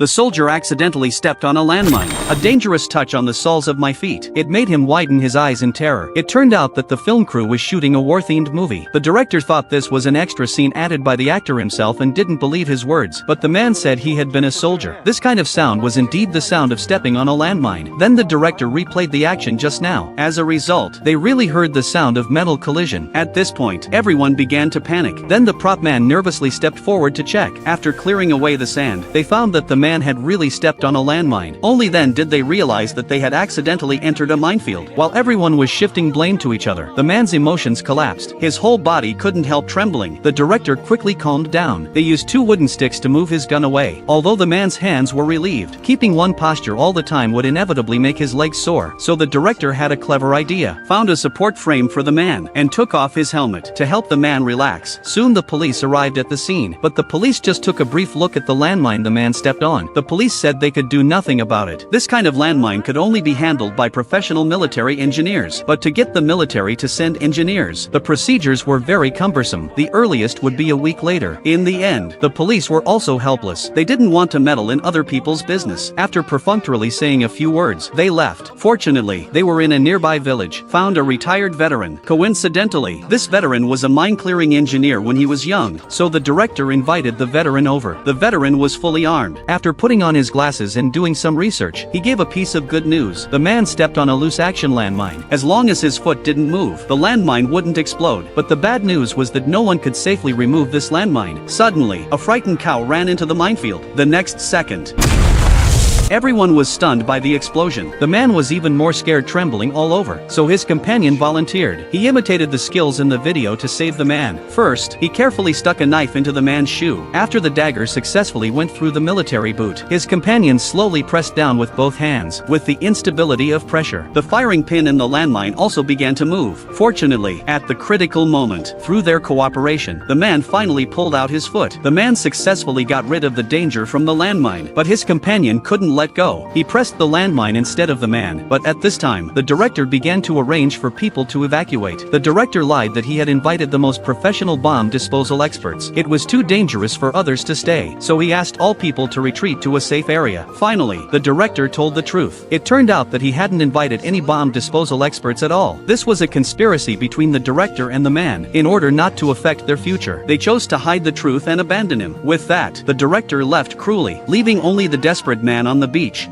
The soldier accidentally stepped on a landmine. A dangerous touch on the soles of my feet. It made him widen his eyes in terror. It turned out that the film crew was shooting a war-themed movie. The director thought this was an extra scene added by the actor himself and didn't believe his words, but the man said he had been a soldier. This kind of sound was indeed the sound of stepping on a landmine. Then the director replayed the action just now. As a result, they really heard the sound of metal collision. At this point, everyone began to panic. Then the prop man nervously stepped forward to check. After clearing away the sand, they found that the man had really stepped on a landmine. Only then did they realize that they had accidentally entered a minefield. While everyone was shifting blame to each other, the man's emotions collapsed. His whole body couldn't help trembling. The director quickly calmed down. They used 2 wooden sticks to move his gun away. Although the man's hands were relieved, keeping one posture all the time would inevitably make his legs sore. So the director had a clever idea. Found a support frame for the man and took off his helmet to help the man relax. Soon the police arrived at the scene, but the police just took a brief look at the landmine the man stepped on. The police said they could do nothing about it. This kind of landmine could only be handled by professional military engineers. But to get the military to send engineers, the procedures were very cumbersome. The earliest would be a week later. In the end, the police were also helpless. They didn't want to meddle in other people's business. After perfunctorily saying a few words, they left. Fortunately, they were in a nearby village, found a retired veteran. Coincidentally, this veteran was a mine-clearing engineer when he was young, so the director invited the veteran over. The veteran was fully armed. After putting on his glasses and doing some research, he gave a piece of good news. The man stepped on a loose-action landmine. As long as his foot didn't move, the landmine wouldn't explode. But the bad news was that no one could safely remove this landmine. Suddenly, a frightened cow ran into the minefield. The next second, everyone was stunned by the explosion. The man was even more scared, trembling all over, so his companion volunteered. He imitated the skills in the video to save the man. First, he carefully stuck a knife into the man's shoe. After the dagger successfully went through the military boot, his companion slowly pressed down with both hands. With the instability of pressure, the firing pin in the landmine also began to move. Fortunately, at the critical moment, through their cooperation, the man finally pulled out his foot. The man successfully got rid of the danger from the landmine, but his companion couldn't let go. He pressed the landmine instead of the man, but at this time, the director began to arrange for people to evacuate. The director lied that he had invited the most professional bomb disposal experts. It was too dangerous for others to stay, so he asked all people to retreat to a safe area. Finally, the director told the truth. It turned out that he hadn't invited any bomb disposal experts at all. This was a conspiracy between the director and the man, in order not to affect their future. They chose to hide the truth and abandon him. With that, the director left cruelly, leaving only the desperate man on the beach.